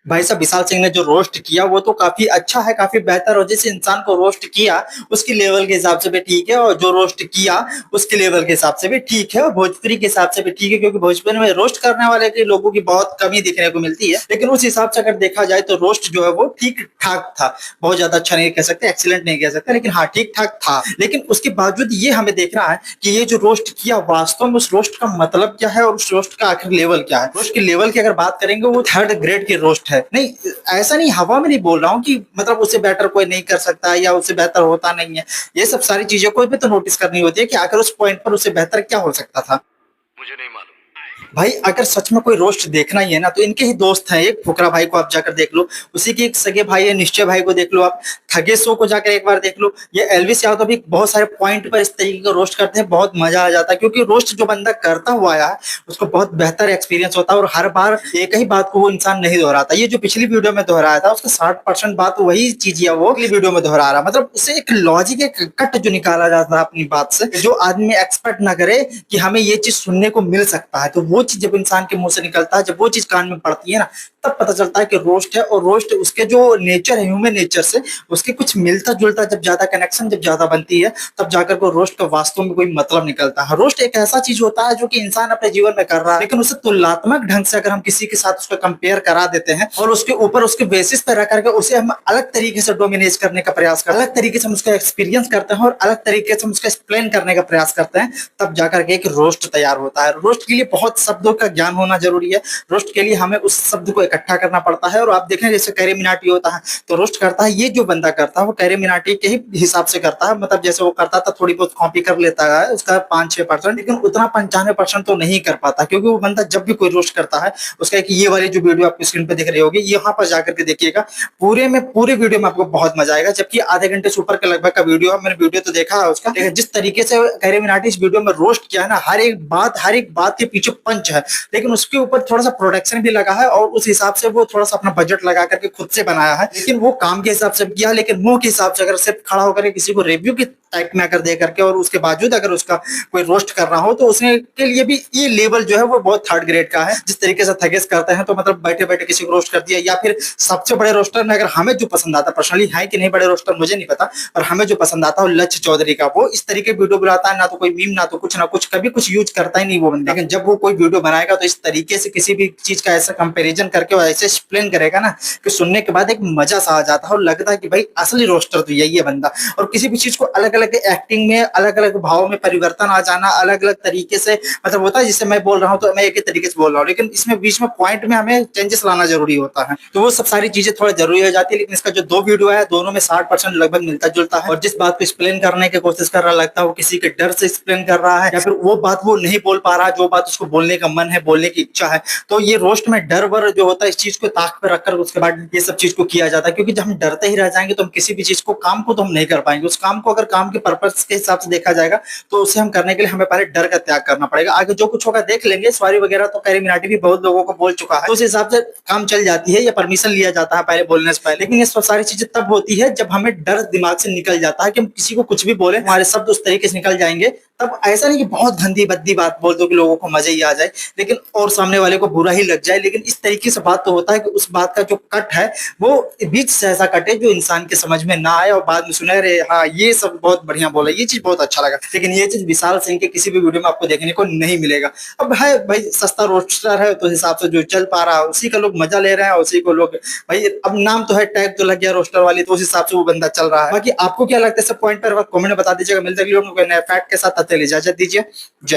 भाई साहब विशाल सिंह ने जो रोस्ट किया वो तो काफी अच्छा है, काफी बेहतर। और जिस इंसान को रोस्ट किया उसकी लेवल के हिसाब से भी ठीक है, और जो रोस्ट किया उसके लेवल के हिसाब से भी ठीक है, और भोजपुरी के हिसाब से भी ठीक है, क्योंकि भोजपुरी में रोस्ट करने वाले के लोगों की बहुत कमी देखने को मिलती है। लेकिन उस हिसाब से अगर देखा जाए तो रोस्ट जो है वो ठीक ठाक था। बहुत ज्यादा अच्छा नहीं कह सकते, एक्सीलेंट नहीं कह सकते, लेकिन हाँ ठीक ठाक था। लेकिन उसके बावजूद ये हमें देखना है कि ये जो रोस्ट किया वास्तव में उस रोस्ट का मतलब क्या है और उस रोस्ट का आखिर लेवल क्या है। रोस्ट के लेवल की अगर बात करेंगे वो थर्ड ग्रेड की रोस्ट है। नहीं, ऐसा नहीं, हवा में नहीं बोल रहा हूँ कि मतलब उससे बेटर कोई नहीं कर सकता या उससे बेहतर होता नहीं है। ये सब सारी चीजों को भी तो नोटिस करनी होती है कि आखिर उस पॉइंट पर उससे बेहतर क्या हो सकता था। मुझे नहीं मालूम। भाई अगर सच में कोई रोस्ट देखना ही है ना तो इनके ही दोस्त हैं, एक फुकरा भाई को आप जाकर देख लो, उसी के एक सगे भाई है निश्चय भाई को देख लो, आप थगे शो को जाकर एक बार देख लो। ये एलविस यादव भी बहुत सारे पॉइंट पर इस तरीके का रोस्ट करते हैं, बहुत मजा आ जाता है, क्योंकि रोस्ट जो बंदा करता हुआ आया है उसको बहुत बेहतर एक्सपीरियंस होता है और हर बार एक ही बात को वो इंसान नहीं दोहराता। ये जो पिछली वीडियो में दोहराया था उसका 60% बात वही चीज है वो अगली वीडियो में दोहरा रहा, मतलब उससे एक लॉजिक, एक कट जो निकाला जाता है अपनी बात से, जो आदमी एक्सपेक्ट ना करे कि हमें ये चीज सुनने को मिल सकता है, तो वो चीज जब इंसान के मुंह से निकलता है, जब वो चीज कान में पड़ती है ना, तब पता चलता है कि रोस्ट है। और रोस्ट उसके जो नेचर है, ह्यूमन नेचर से उसके कुछ मिलता जुलता, जब ज्यादा कनेक्शन जब ज्यादा बनती है तब जाकर को रोस्ट का वास्तव में कोई मतलब निकलता है। रोस्ट एक ऐसा चीज होता है जो कि इंसान अपने जीवन में कर रहा है, लेकिन उसे तुलनात्मक ढंग से अगर हम किसी के साथ उसको कंपेयर करा देते हैं और उसके ऊपर उसके बेसिस पर रख करके उसे हम अलग तरीके से डोमिनेट करने का प्रयास करते हैं, अलग तरीके से हम उसका एक्सपीरियंस करते हैं और अलग तरीके से हम उसका एक्सप्लेन करने का प्रयास करते हैं, तब जाकर के एक रोस्ट तैयार होता है। रोस्ट के लिए बहुत शब्दों का ज्ञान होना जरूरी है। रोस्ट के लिए हमें उस शब्द को इकट्ठा करना पड़ता है। और आप देखें जैसे कैरी मिनाटी होता है तो रोस्ट करता है, ये जो बंदा करता है वो कैरी मिनाटी के ही हिसाब से करता है, मतलब जैसे वो करता था थोड़ी बहुत कॉपी कर लेता है उसका 5-6%, लेकिन उतना 95% तो नहीं कर पाता, क्योंकि वो बंदा जब भी कोई रोस्ट करता है उसका एक ये वाली जो वीडियो आपकी स्क्रीन पे दिख रही होगी यहाँ पर जाकर के देखिएगा, पूरे वीडियो में आपको बहुत मजा आएगा। जबकि आधे घंटे से ऊपर के लगभग का वीडियो है, मैंने वीडियो तो देखा है उसका, लेकिन जिस तरीके से कैरी मिनाटी इस वीडियो में रोस्ट किया है ना, हर एक बात के पीछे पंच है, लेकिन उसके ऊपर थोड़ा सा प्रोडक्शन भी लगा है और उस हिसाब से वो थोड़ा सा अपना बजट लगा करके खुद से बनाया है। लेकिन वो काम के हिसाब से किया, लेकिन मुंह के हिसाब से अगर सिर्फ खड़ा होकर किसी को रिव्यू की टाइप में अगर दे करके और उसके बावजूद अगर उसका कोई रोस्ट कर रहा हो तो उसके के लिए भी ये लेवल जो है वो बहुत थर्ड ग्रेड का है। जिस तरीके से थगेस करते हैं तो मतलब बैठे बैठे किसी को रोस्ट कर दिया, या फिर सबसे बड़े रोस्टर में अगर हमें जो पसंद आता, पर्सनली है कि नहीं बड़े रोस्टर मुझे नहीं पता, और हमें जो पसंद आता है लक्ष्य चौधरी का, वो इस तरीके वीडियो बनाता है, ना तो कोई मीम ना तो कुछ ना कुछ, कभी कुछ यूज करता ही नहीं वो बंदा, लेकिन जब वो कोई वीडियो बनाएगा तो इस तरीके से किसी भी चीज का ऐसा कंपेरिजन करके और ऐसे एक्सप्लेन करेगा ना कि सुनने के बाद एक मजा सा आ जाता है और लगता है कि भाई असली रोस्टर तो यही है बंदा। और किसी भी चीज को अलग अलग एक्टिंग में अलग अलग भाव में परिवर्तन आ जाना, अलग अलग तरीके से, मतलब होता है जिससे मैं बोल रहा हूँ तो मैं एक ही तरीके से बोल रहा हूँ, लेकिन इसमें बीच में पॉइंट में हमें चेंजेस लाना जरूरी होता है, तो वो सब सारी चीजें थोड़ा जरूरी हो जाती है। लेकिन इसका जो दो वीडियो है दोनों में 60% लगभग मिलता जुलता है, और जिस बात को एक्सप्लेन करने की कोशिश कर रहा लगता है वो किसी के डर से एक्सप्लेन कर रहा है, या फिर वो बात वो नहीं बोल पा रहा जो बात उसको बोलने का मन है, बोलने की इच्छा है। तो ये रोस्ट में डर वर जो होता है इस चीज को ताक पे रखकर उसके बाद ये सब चीज को किया जाता है, क्योंकि जब हम डरते ही रह जाएंगे तो हम किसी भी चीज को, काम को तो हम नहीं कर पाएंगे। उस काम को अगर काम के पर्पज के हिसाब से देखा जाएगा तो उसे हम करने के लिए हमें पहले डर का त्याग करना पड़ेगा। आगे जो कुछ होगा देख लेंगे, सॉरी वगैरह तो कैरी मिनाटी भी बहुत लोगों को बोल चुका है, तो उस हिसाब से काम चल जाती है या परमिशन लिया जाता है पहले बोलने से पहले। लेकिन ये सब सारी चीजें तब होती है जब हमें डर दिमाग से निकल जाता है कि हम किसी को कुछ भी बोले हमारे शब्द उस तरीके से निकल जाएंगे। तब ऐसा नहीं कि बहुत गंदी बद्दी बात बोल दो कि लोगों को मजा ही आ जाए लेकिन और सामने वाले को बुरा ही लग जाए, लेकिन इस तरीके से बात तो होता है कि उस बात का जो कट है वो बीच से ऐसा कटे जो इंसान के समझ में ना आए और बाद में सुने अरे हाँ ये सब बहुत बढ़िया बोला, ये चीज बहुत अच्छा लगा। लेकिन ये चीज विशाल सिंह के किसी भी वीडियो में आपको देखने को नहीं मिलेगा। अब है भाई सस्ता रोस्टर है तो हिसाब से जो चल पा रहा है उसी का लोग मजा ले रहे हैं, उसी को लोग भाई अब नाम तो है, टैग तो लग गया रोस्टर वाली, तो उस हिसाब से वो बंदा चल रहा है। बाकी आपको क्या लगता है सब पॉइंट पर कमेंट में बता दीजिएगा। मिलते हैं अगले वीडियो में नए फैक्ट के साथ, तब तक इजाजत दीजिए। जय